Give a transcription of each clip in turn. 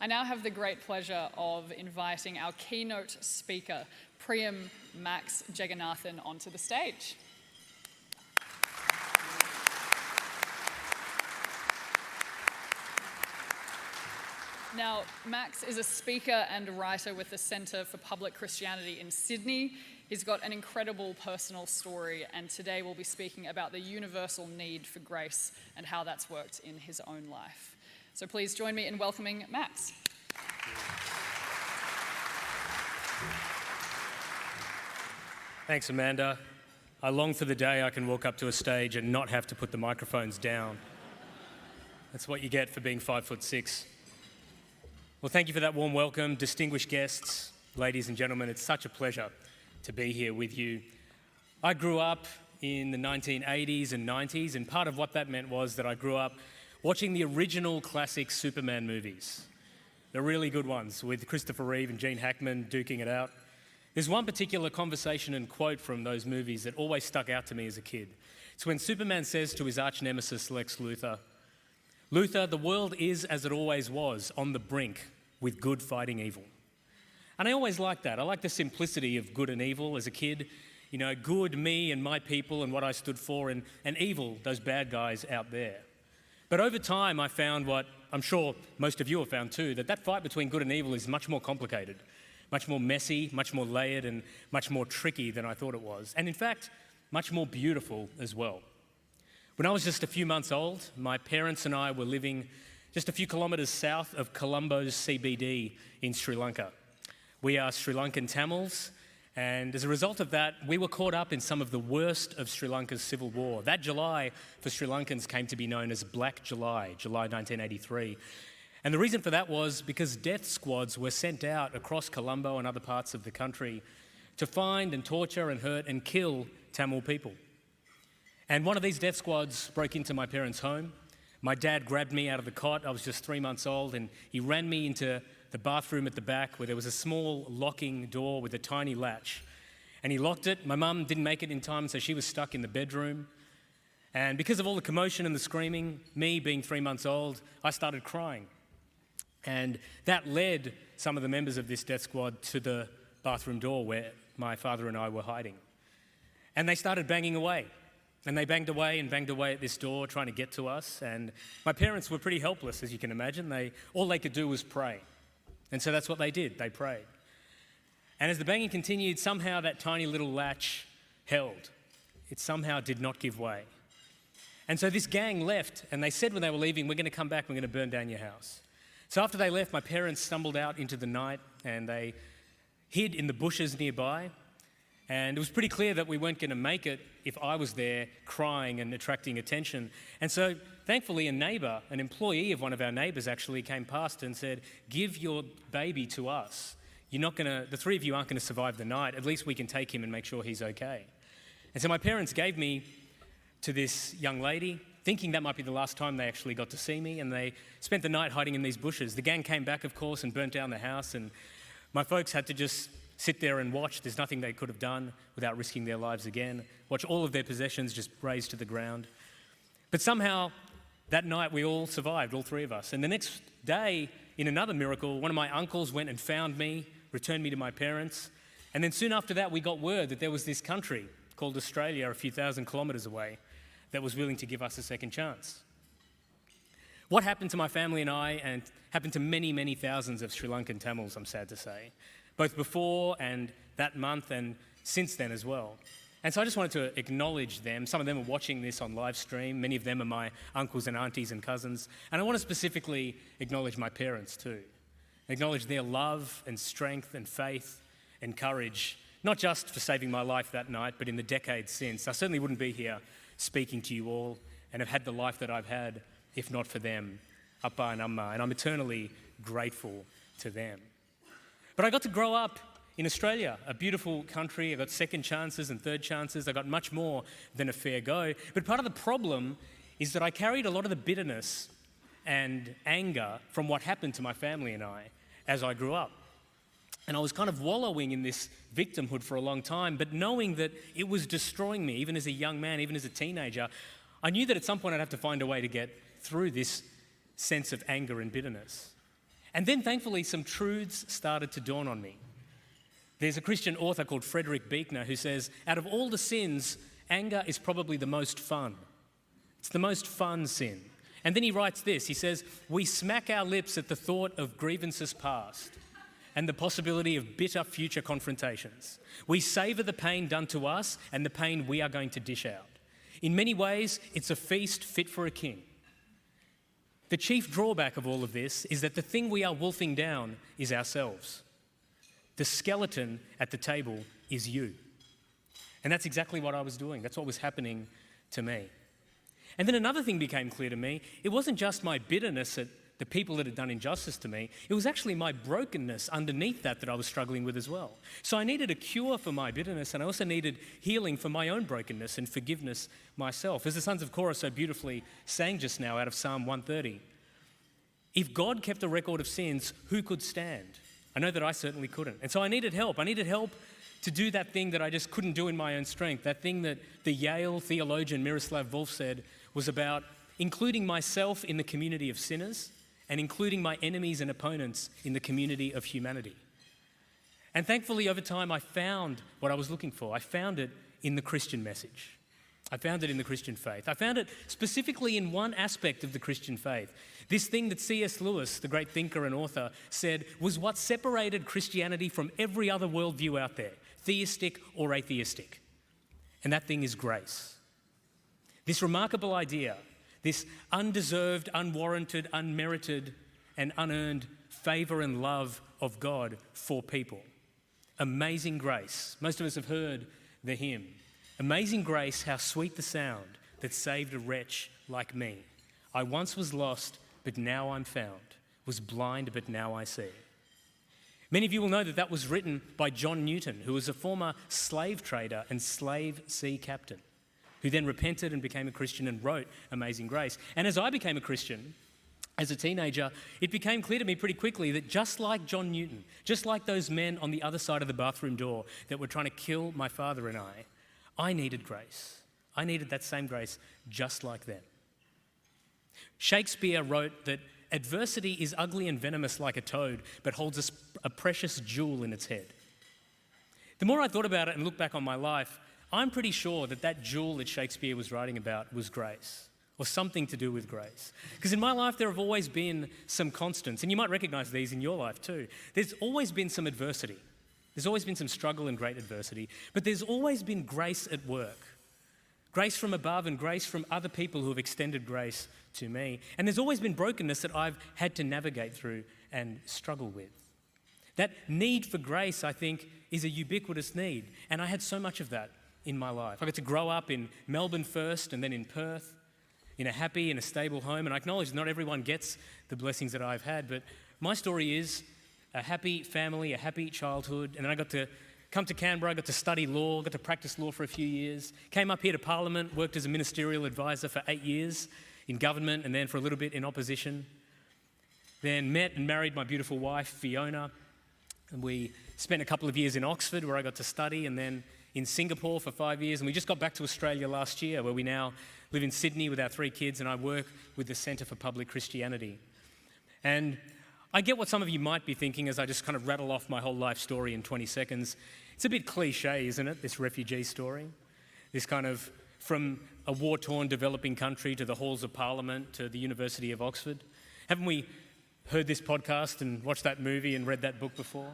I now have the great pleasure of inviting our keynote speaker, Priam Max Jeganathan, onto the stage. Now, Max is a speaker and writer with the Centre for Public Christianity in Sydney. He's got an incredible personal story, and today we'll be speaking about the universal need for grace and how that's worked in his own life. So please join me in welcoming Max. Thanks, Amanda. I long for the day I can walk up to a stage and not have to put the microphones down. That's what you get for being 5'6". Well, thank you for that warm welcome, distinguished guests, ladies and gentlemen. It's such a pleasure to be here with you. I grew up in the 1980s and 90s, and part of what that meant was that I grew up watching the original classic Superman movies, the really good ones with Christopher Reeve and Gene Hackman duking it out. There's one particular conversation and quote from those movies that always stuck out to me as a kid. It's when Superman says to his arch-nemesis Lex Luthor, "Luthor, the world is as it always was, on the brink, with good fighting evil." And I always liked that. I liked the simplicity of good and evil as a kid. You know, good, me and my people and what I stood for, and evil, those bad guys out there. But over time, I found what I'm sure most of you have found too, that fight between good and evil is much more complicated, much more messy, much more layered, and much more tricky than I thought it was. And in fact, much more beautiful as well. When I was just a few months old, my parents and I were living just a few kilometres south of Colombo's CBD in Sri Lanka. We are Sri Lankan Tamils, and as a result of that, we were caught up in some of the worst of Sri Lanka's civil war. That July for Sri Lankans came to be known as Black July, July 1983. And the reason for that was because death squads were sent out across Colombo and other parts of the country to find and torture and hurt and kill Tamil people. And one of these death squads broke into my parents' home. My dad grabbed me out of the cot. I was just 3 months old, and he ran me into the bathroom at the back where there was a small locking door with a tiny latch. And he locked it. My mum didn't make it in time, so she was stuck in the bedroom. And because of all the commotion and the screaming, me being 3 months old, I started crying. And that led some of the members of this death squad to the bathroom door where my father and I were hiding. And they started banging away. And they banged away at this door trying to get to us. And my parents were pretty helpless, as you can imagine. All they could do was pray. And so that's what they did. They prayed. And as the banging continued, somehow that tiny little latch held. It somehow did not give way. And so this gang left, and they said when they were leaving, "We're going to come back, we're going to burn down your house." So after they left, my parents stumbled out into the night, and they hid in the bushes nearby. And it was pretty clear that we weren't going to make it if I was there crying and attracting attention. And so, thankfully, a neighbour, an employee of one of our neighbours actually came past and said, "Give your baby to us. The three of you aren't going to survive the night. At least we can take him and make sure he's okay." And so my parents gave me to this young lady, thinking that might be the last time they actually got to see me, and they spent the night hiding in these bushes. The gang came back, of course, and burnt down the house, and my folks had to just sit there and watch. There's nothing they could have done without risking their lives again. Watch all of their possessions just razed to the ground. But somehow, that night we all survived, all three of us. And the next day, in another miracle, one of my uncles went and found me, returned me to my parents. And then soon after that, we got word that there was this country called Australia a few thousand kilometres away that was willing to give us a second chance. What happened to my family and I, and happened to many, many thousands of Sri Lankan Tamils, I'm sad to say, both before and that month and since then as well. And so I just wanted to acknowledge them. Some of them are watching this on live stream. Many of them are my uncles and aunties and cousins. And I want to specifically acknowledge my parents too. Acknowledge their love and strength and faith and courage, not just for saving my life that night, but in the decades since. I certainly wouldn't be here speaking to you all and have had the life that I've had if not for them, Appa and Amma, and I'm eternally grateful to them. But I got to grow up in Australia, a beautiful country. I got second chances and third chances. I got much more than a fair go. But part of the problem is that I carried a lot of the bitterness and anger from what happened to my family and I as I grew up. And I was kind of wallowing in this victimhood for a long time, but knowing that it was destroying me, even as a young man, even as a teenager, I knew that at some point I'd have to find a way to get through this sense of anger and bitterness. And then, thankfully, some truths started to dawn on me. There's a Christian author called Frederick Buechner who says, out of all the sins, anger is probably the most fun. It's the most fun sin. And then he writes this, he says, we smack our lips at the thought of grievances past and the possibility of bitter future confrontations. We savour the pain done to us and the pain we are going to dish out. In many ways, it's a feast fit for a king. The chief drawback of all of this is that the thing we are wolfing down is ourselves. The skeleton at the table is you. And that's exactly what I was doing. That's what was happening to me. And then another thing became clear to me. It wasn't just my bitterness at the people that had done injustice to me. It was actually my brokenness underneath that I was struggling with as well. So I needed a cure for my bitterness, and I also needed healing for my own brokenness and forgiveness myself. As the sons of Korah so beautifully sang just now out of Psalm 130, if God kept a record of sins, who could stand? I know that I certainly couldn't. And so I needed help. I needed help to do that thing that I just couldn't do in my own strength, that thing that the Yale theologian Miroslav Volf said was about including myself in the community of sinners and including my enemies and opponents in the community of humanity. And thankfully, over time, I found what I was looking for. I found it in the Christian message. I found it in the Christian faith. I found it specifically in one aspect of the Christian faith. This thing that C.S. Lewis, the great thinker and author, said was what separated Christianity from every other worldview out there, theistic or atheistic. And that thing is grace. This remarkable idea, this undeserved, unwarranted, unmerited, and unearned favour and love of God for people. Amazing grace. Most of us have heard the hymn. Amazing grace, how sweet the sound that saved a wretch like me. I once was lost, but now I'm found. Was blind, but now I see. Many of you will know that that was written by John Newton, who was a former slave trader and slave sea captain, who then repented and became a Christian and wrote Amazing Grace. And as I became a Christian, as a teenager, it became clear to me pretty quickly that just like John Newton, just like those men on the other side of the bathroom door that were trying to kill my father and I needed grace. I needed that same grace just like them. Shakespeare wrote that adversity is ugly and venomous like a toad, but holds a precious jewel in its head. The more I thought about it and looked back on my life, I'm pretty sure that that jewel that Shakespeare was writing about was grace, or something to do with grace. Because in my life, there have always been some constants, and you might recognize these in your life too. There's always been some adversity. There's always been some struggle and great adversity, but there's always been grace at work. Grace from above and grace from other people who have extended grace to me. And there's always been brokenness that I've had to navigate through and struggle with. That need for grace, I think, is a ubiquitous need. And I had so much of that in my life. I got to grow up in Melbourne first and then in Perth, in a happy and a stable home. And I acknowledge not everyone gets the blessings that I've had, but my story is a happy family, a happy childhood, and then I got to come to Canberra, I got to study law, got to practice law for a few years, came up here to Parliament, worked as a ministerial advisor for 8 years in government and then for a little bit in opposition. Then met and married my beautiful wife, Fiona, and we spent a couple of years in Oxford where I got to study, and then in Singapore for 5 years, and we just got back to Australia last year where we now live in Sydney with our 3 kids, and I work with the Centre for Public Christianity. And I get what some of you might be thinking as I just kind of rattle off my whole life story in 20 seconds. It's a bit cliche, isn't it, this refugee story? This kind of from a war-torn developing country to the halls of Parliament to the University of Oxford. Haven't we heard this podcast and watched that movie and read that book before?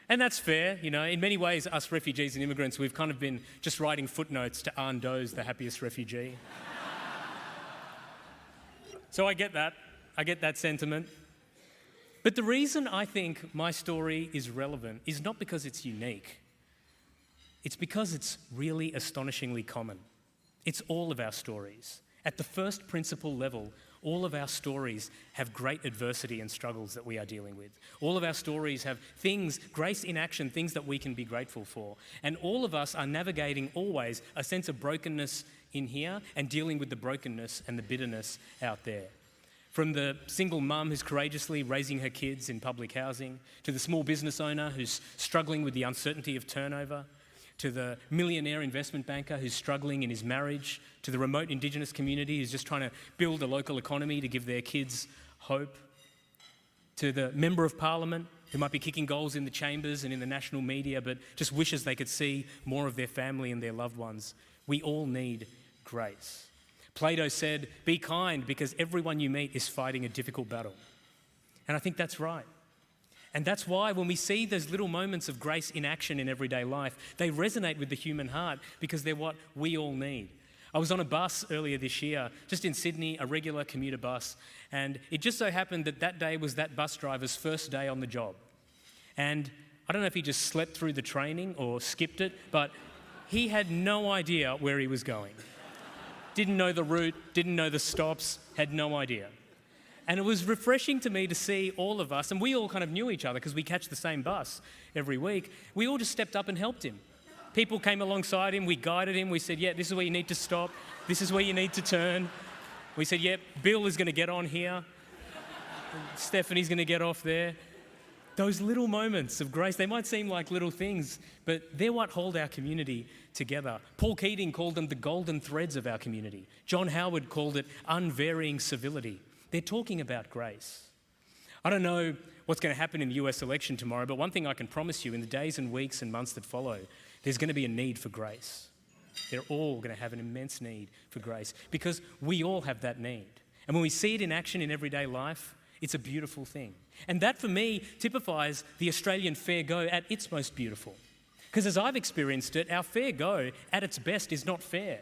And that's fair, you know. In many ways, us refugees and immigrants, we've kind of been just writing footnotes to Arne Doe's The Happiest Refugee. So I get that. I get that sentiment. But the reason I think my story is relevant is not because it's unique. It's because it's really astonishingly common. It's all of our stories. At the first principle level, all of our stories have great adversity and struggles that we are dealing with. All of our stories have things, grace in action, things that we can be grateful for. And all of us are navigating always a sense of brokenness in here and dealing with the brokenness and the bitterness out there. From the single mum who's courageously raising her kids in public housing, to the small business owner who's struggling with the uncertainty of turnover, to the millionaire investment banker who's struggling in his marriage, to the remote Indigenous community who's just trying to build a local economy to give their kids hope. to the Member of Parliament who might be kicking goals in the chambers and in the national media, but just wishes they could see more of their family and their loved ones. We all need grace. Plato said, "Be kind because everyone you meet is fighting a difficult battle." And I think that's right. And that's why when we see those little moments of grace in action in everyday life, they resonate with the human heart because they're what we all need. I was on a bus earlier this year, just in Sydney, a regular commuter bus, and it just so happened that that day was that bus driver's first day on the job. And I don't know if he just slept through the training or skipped it, but he had no idea where he was going. Didn't know the route, didn't know the stops, had no idea. And it was refreshing to me to see all of us, and we all kind of knew each other because we catch the same bus every week, we all just stepped up and helped him. People came alongside him, we guided him, we said, yeah, this is where you need to stop, this is where you need to turn. We said, yeah, Bill is going to get on here, Stephanie's going to get off there. Those little moments of grace, they might seem like little things, but they're what hold our community together. Paul Keating called them the golden threads of our community. John Howard called it unvarying civility. They're talking about grace. I don't know what's going to happen in the US election tomorrow, but one thing I can promise you, in the days and weeks and months that follow, there's going to be a need for grace. They're all going to have an immense need for grace because we all have that need. And when we see it in action in everyday life, it's a beautiful thing. And that, for me, typifies the Australian fair go at its most beautiful. Because as I've experienced it, our fair go at its best is not fair.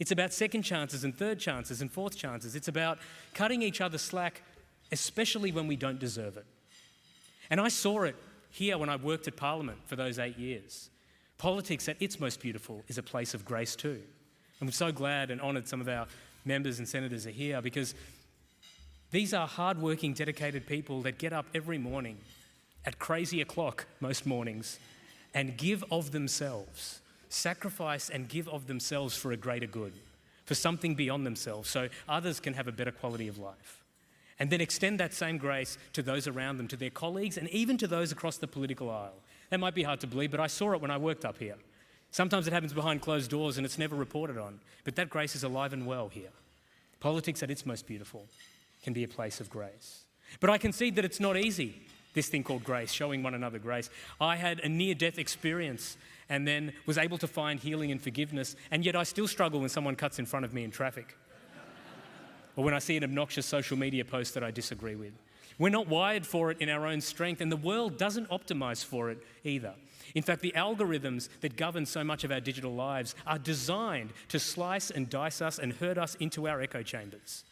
It's about second chances and third chances and fourth chances. It's about cutting each other slack, especially when we don't deserve it. And I saw it here when I worked at Parliament for those 8 years. Politics at its most beautiful is a place of grace too. And I'm so glad and honoured some of our members and senators are here because these are hard-working, dedicated people that get up every morning at crazy o'clock most mornings and give of themselves, sacrifice and give of themselves for a greater good, for something beyond themselves, so others can have a better quality of life. And then extend that same grace to those around them, to their colleagues, and even to those across the political aisle. That might be hard to believe, but I saw it when I worked up here. Sometimes it happens behind closed doors and it's never reported on, but that grace is alive and well here. Politics at its most beautiful can be a place of grace. But I concede that it's not easy, this thing called grace, showing one another grace. I had a near-death experience and then was able to find healing and forgiveness, and yet I still struggle when someone cuts in front of me in traffic or when I see an obnoxious social media post that I disagree with. We're not wired for it in our own strength, and the world doesn't optimize for it either. In fact, the algorithms that govern so much of our digital lives are designed to slice and dice us and herd us into our echo chambers.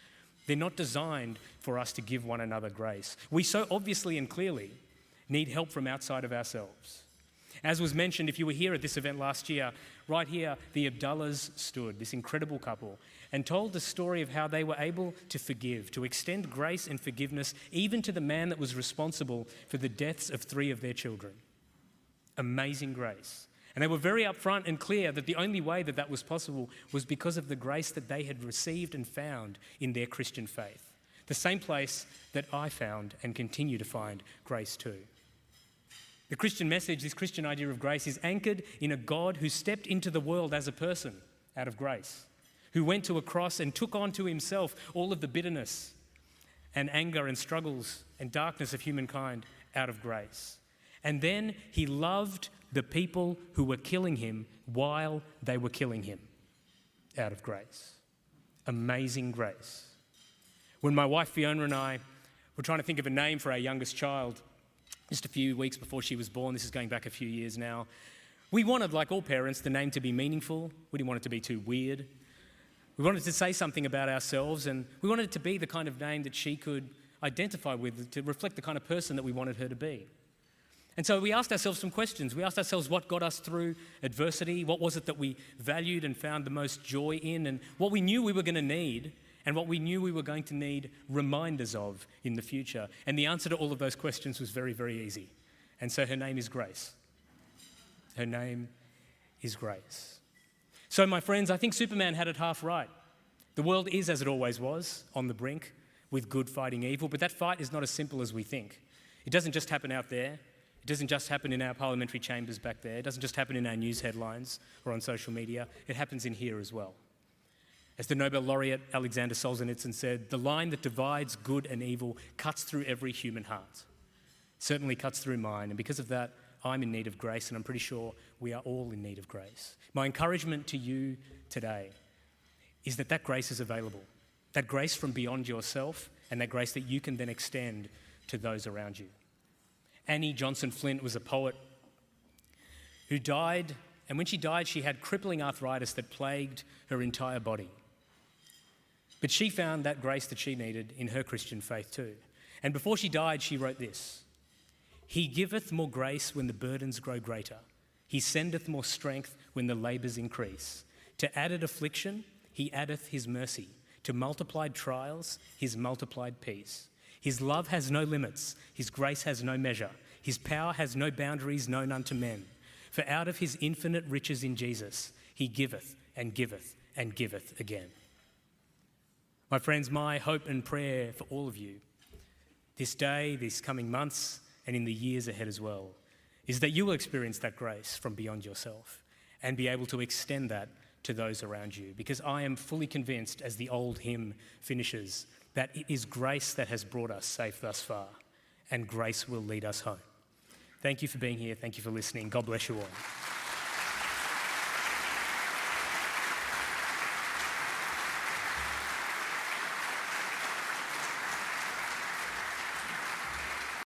They're not designed for us to give one another grace. We so obviously and clearly need help from outside of ourselves. As was mentioned, if you were here at this event last year, right here, the Abdullahs stood, this incredible couple, and told the story of how they were able to forgive, to extend grace and forgiveness even to the man that was responsible for the deaths of 3 of their children. Amazing grace. And they were very upfront and clear that the only way that that was possible was because of the grace that they had received and found in their Christian faith. The same place that I found and continue to find grace too. The Christian message, this Christian idea of grace, is anchored in a God who stepped into the world as a person out of grace, who went to a cross and took on to himself all of the bitterness and anger and struggles and darkness of humankind out of grace. And then he loved the people who were killing him while they were killing him out of grace. Amazing grace. When my wife Fiona and I were trying to think of a name for our youngest child, just a few weeks before she was born, this is going back a few years now, we wanted, like all parents, the name to be meaningful. We didn't want it to be too weird. We wanted to say something about ourselves, and we wanted it to be the kind of name that she could identify with, to reflect the kind of person that we wanted her to be. And so we asked ourselves some questions. We asked ourselves what got us through adversity, what was it that we valued and found the most joy in, and what we knew we were going to need, and what we knew we were going to need reminders of in the future. And the answer to all of those questions was very, very easy. And so her name is Grace. Her name is Grace. So my friends, I think Superman had it half right. The world is as it always was, on the brink, with good fighting evil, but that fight is not as simple as we think. It doesn't just happen out there. It doesn't just happen in our parliamentary chambers back there. It doesn't just happen in our news headlines or on social media. It happens in here as well. As the Nobel laureate Alexander Solzhenitsyn said, the line that divides good and evil cuts through every human heart. Certainly cuts through mine, and because of that, I'm in need of grace, and I'm pretty sure we are all in need of grace. My encouragement to you today is that that grace is available, that grace from beyond yourself, and that grace that you can then extend to those around you. Annie Johnson Flint was a poet who died, and when she died, she had crippling arthritis that plagued her entire body. But she found that grace that she needed in her Christian faith too. And before she died, she wrote this: "He giveth more grace when the burdens grow greater. He sendeth more strength when the labours increase. To added affliction, he addeth his mercy. To multiplied trials, his multiplied peace. His love has no limits. His grace has no measure. His power has no boundaries known unto men. For out of his infinite riches in Jesus, he giveth and giveth and giveth again." My friends, my hope and prayer for all of you this day, these coming months, and in the years ahead as well, is that you will experience that grace from beyond yourself and be able to extend that to those around you. Because I am fully convinced, as the old hymn finishes, that it is grace that has brought us safe thus far, and grace will lead us home. Thank you for being here. Thank you for listening. God bless you all.